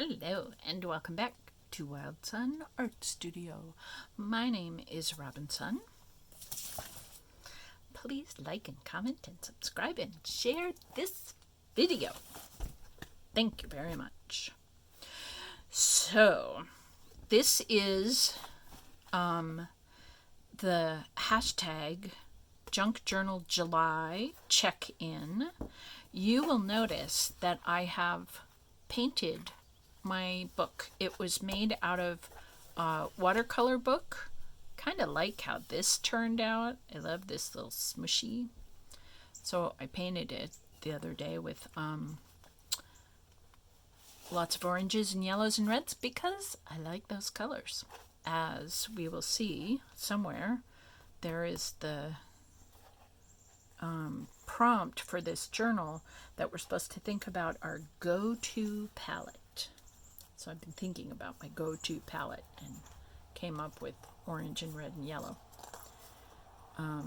Hello and welcome back to Wallpaper Art Studio. My name is Robinsunne. Please like and comment and subscribe and share this video. Thank you very much. So, this is the hashtag Junk Journal July check-in. You will notice that I have painted my book. It was made out of a watercolor book. Kind of like how this turned out. I love this little smushy. So I painted it the other day with lots of oranges and yellows and reds because I like those colors. As we will see somewhere, there is the prompt for this journal that we're supposed to think about our go-to palette. So I've been thinking about my go-to palette and came up with orange and red and yellow. I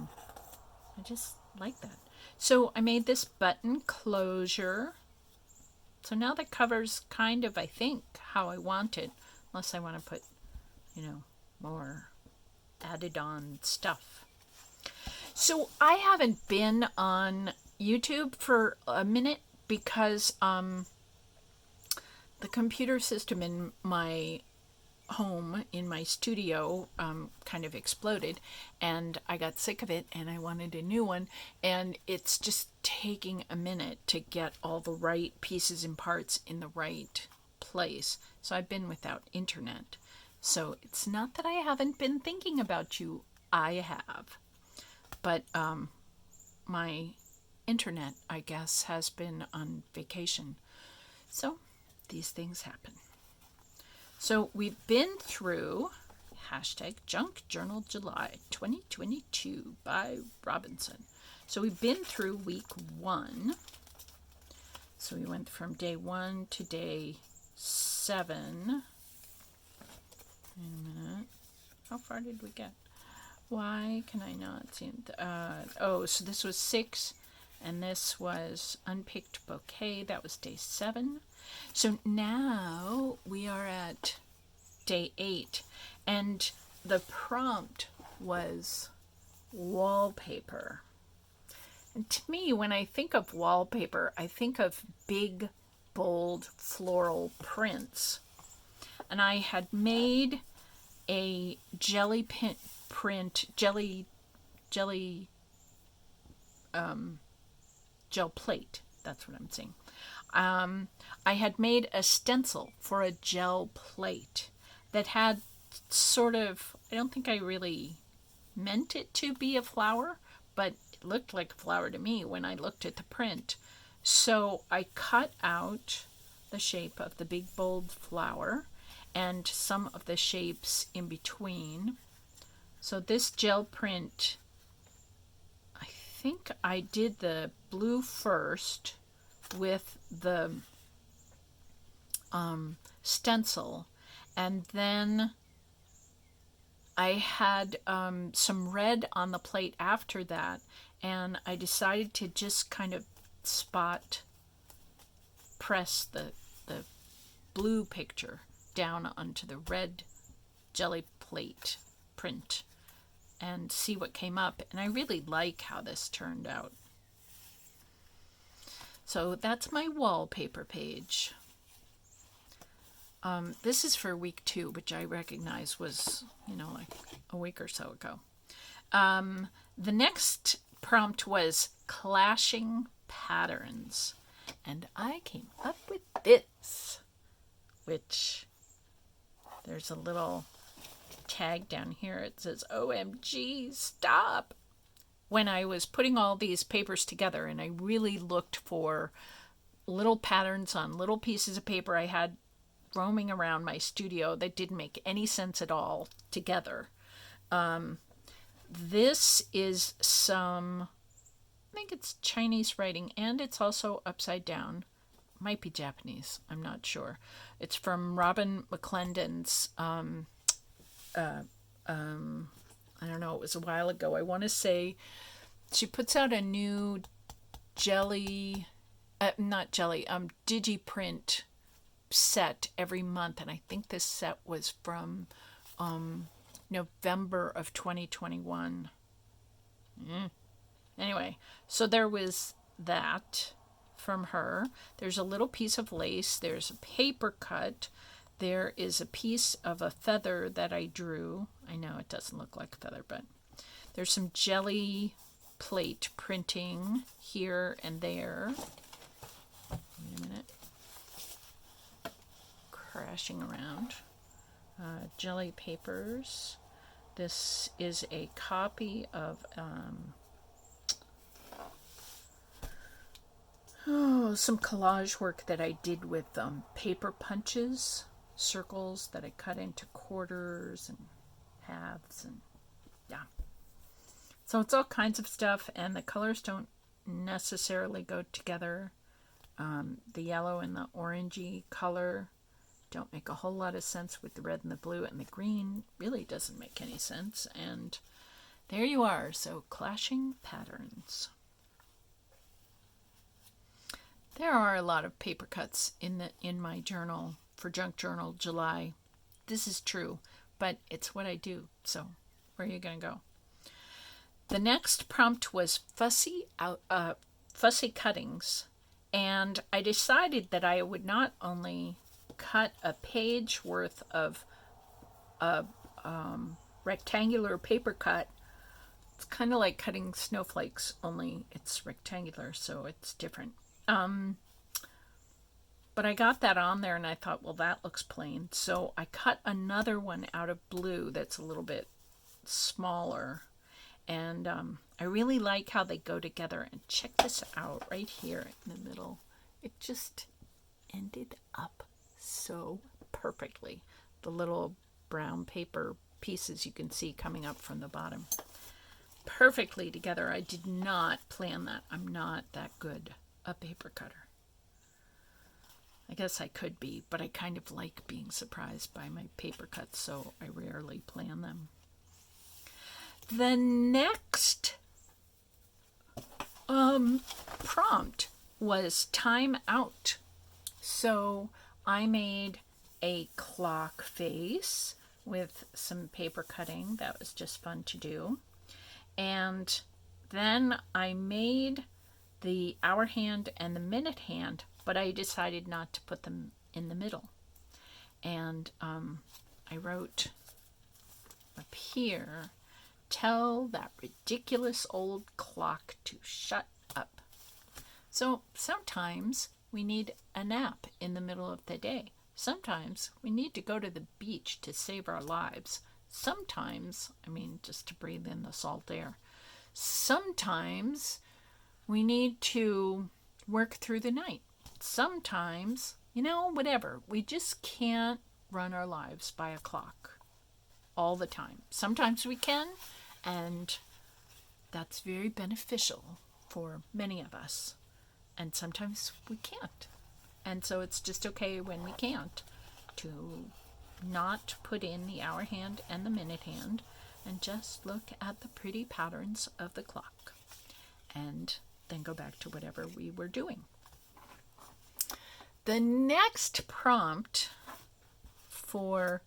just like that. So I made this button closure. So now the cover's kind of, I think, how I want it, unless I want to put, more added on stuff. So I haven't been on YouTube for a minute because the computer system in my home, in my studio, kind of exploded, and I got sick of it and I wanted a new one, and it's just taking a minute to get all the right pieces and parts in the right place. So I've been without internet. So it's not that I haven't been thinking about you. I have. But my internet, I guess, has been on vacation. So these things happen. So we've been through hashtag Junk Journal July 2022 by Robinsunne. So we've been through week 1. So we went from day 1 to day 7. Wait a minute. How far did we get? Why can I not see it? So this was 6, and this was Unpicked Bouquet. That was day 7. So now we are at day 8, and the prompt was wallpaper. And to me, when I think of wallpaper, I think of big, bold, floral prints. And I had made a gel plate. That's what I'm saying. I had made a stencil for a gel plate that had sort of, I don't think I really meant it to be a flower, but it looked like a flower to me when I looked at the print. So I cut out the shape of the big bold flower and some of the shapes in between. So this gel print, I think I did the blue first with the stencil, and then I had some red on the plate after that, and I decided to just kind of spot press the blue picture down onto the red jelly plate print and see what came up. And I really like how this turned out. So that's my wallpaper page. This is for week 2, which I recognize was, like a week or so ago. The next prompt was clashing patterns. And I came up with this, which there's a little tag down here. It says, OMG, stop. When I was putting all these papers together, and I really looked for little patterns on little pieces of paper I had roaming around my studio that didn't make any sense at all together. This is I think it's Chinese writing, and it's also upside down. Might be Japanese, I'm not sure. It's from Robin McClendon's, I don't know, it was a while ago. I want to say she puts out a new digiprint set every month, and I think this set was from November of 2021. Anyway, so there was that from her. There's a little piece of lace. There's a paper cut. There is a piece of a feather that I drew. I know it doesn't look like a feather, but there's some jelly plate printing here and there. Wait a minute. Crashing around. Jelly papers. This is a copy of some collage work that I did with paper punches, circles that I cut into quarters and halves, and yeah. So it's all kinds of stuff, and the colors don't necessarily go together. The yellow and the orangey color don't make a whole lot of sense with the red and the blue, and the green really doesn't make any sense. And there you are. So clashing patterns. There are a lot of paper cuts in my journal for Junk Journal July. This is true, but it's what I do. So where are you going to go? The next prompt was fussy cuttings, and I decided that I would not only cut a page worth of rectangular paper cut. It's kind of like cutting snowflakes, only it's rectangular, so it's different. But I got that on there and I thought, well, that looks plain. So I cut another one out of blue that's a little bit smaller. And I really like how they go together. And check this out right here in the middle. It just ended up so perfectly. The little brown paper pieces you can see coming up from the bottom. Perfectly together. I did not plan that. I'm not that good a paper cutter. I guess I could be, but I kind of like being surprised by my paper cuts, so I rarely plan them. The next prompt was time out. So I made a clock face with some paper cutting. That was just fun to do. And then I made the hour hand and the minute hand, but I decided not to put them in the middle. And I wrote up here, tell that ridiculous old clock to shut up. So sometimes we need a nap in the middle of the day. Sometimes we need to go to the beach to save our lives. Sometimes, just to breathe in the salt air. Sometimes we need to work through the night. Sometimes, whatever. We just can't run our lives by a clock all the time. Sometimes we can, and that's very beneficial for many of us. And sometimes we can't. And so it's just okay when we can't to not put in the hour hand and the minute hand and just look at the pretty patterns of the clock and then go back to whatever we were doing. The next prompt for,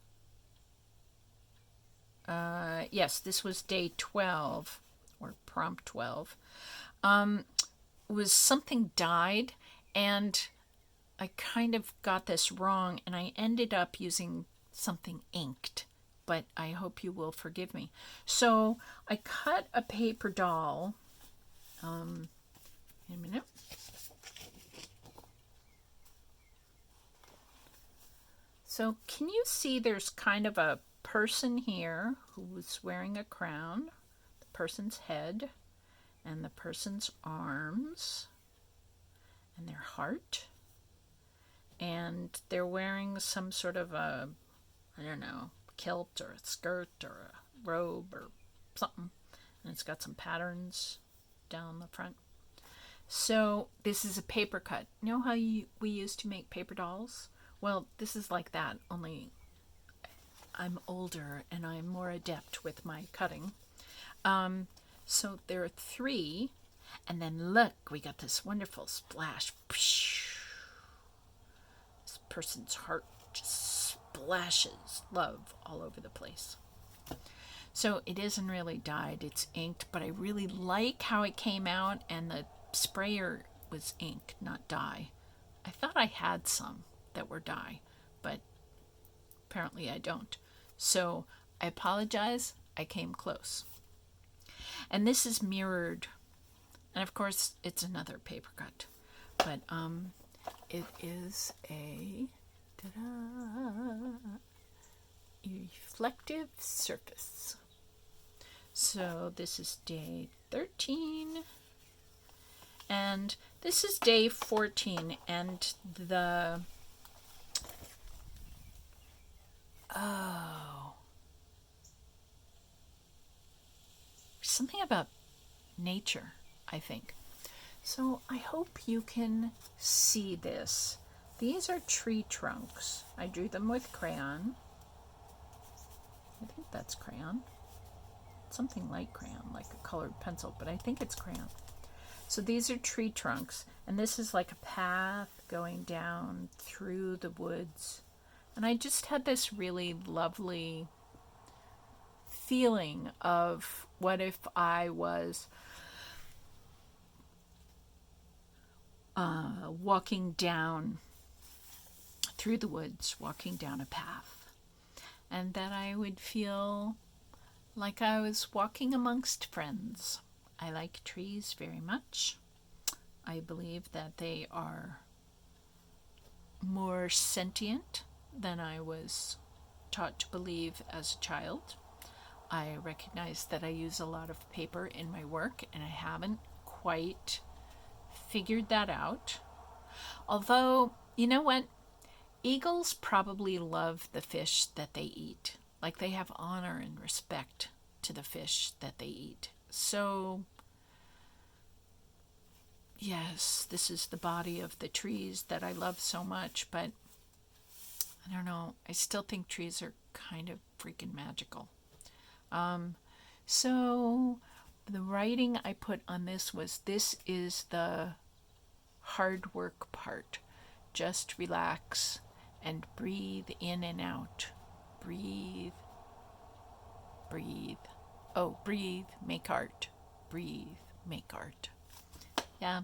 this was day 12, or prompt 12, was something dyed, and I kind of got this wrong, and I ended up using something inked, but I hope you will forgive me. So I cut a paper doll. In a minute. So can you see there's kind of a person here who's wearing a crown, the person's head, and the person's arms, and their heart, and they're wearing some sort of a, kilt or a skirt or a robe or something, and it's got some patterns down the front. So this is a paper cut. You know how we used to make paper dolls? Well, this is like that, only I'm older and I'm more adept with my cutting. So there are 3, and then look, we got this wonderful splash. This person's heart just splashes love all over the place. So it isn't really dyed, it's inked, but I really like how it came out, and the sprayer was ink, not dye. I thought I had some that were dye, but apparently I don't. So I apologize, I came close. And this is mirrored, and of course it's another paper cut, but it is a reflective surface. So this is day 13, and this is day 14, and something about nature, I think. So I hope you can see this. These are tree trunks. I drew them with crayon. I think that's crayon. Something like crayon, like a colored pencil, but I think it's crayon. So these are tree trunks, and this is like a path going down through the woods. And I just had this really lovely feeling of what if I was walking down through the woods, walking down a path, and that I would feel like I was walking amongst friends. I like trees very much. I believe that they are more sentient than I was taught to believe as a child. I recognize that I use a lot of paper in my work, and I haven't quite figured that out. Although, you know what? Eagles probably love the fish that they eat. Like, they have honor and respect to the fish that they eat. So, yes, this is the body of the trees that I love so much, but I don't know. I still think trees are kind of freaking magical. So the writing I put on this is the hard work part. Just relax and breathe in and out. Breathe. Breathe. Oh, breathe, make art. Breathe, make art. Yeah.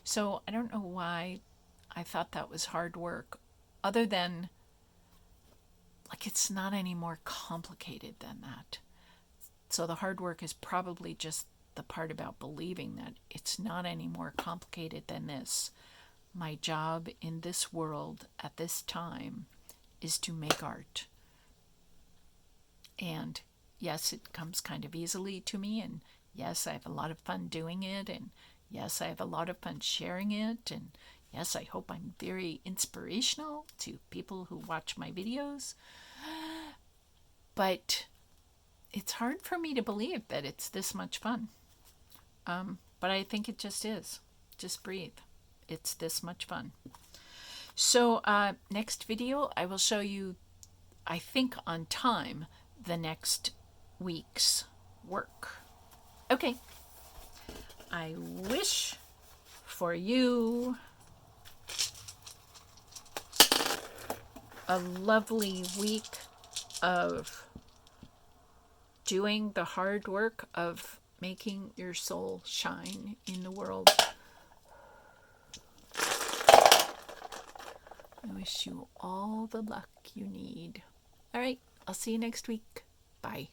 So I don't know why I thought that was hard work, other than, like, it's not any more complicated than that. So the hard work is probably just the part about believing that it's not any more complicated than this. My job in this world at this time is to make art. And yes, it comes kind of easily to me, and yes, I have a lot of fun doing it, and yes, I have a lot of fun sharing it, and yes, I hope I'm very inspirational to people who watch my videos. But it's hard for me to believe that it's this much fun. But I think it just is. Just breathe. It's this much fun. So next video, I will show you, I think on time, the next week's work. Okay. I wish for you a lovely week of doing the hard work of making your soul shine in the world. I wish you all the luck you need. All right, I'll see you next week. Bye.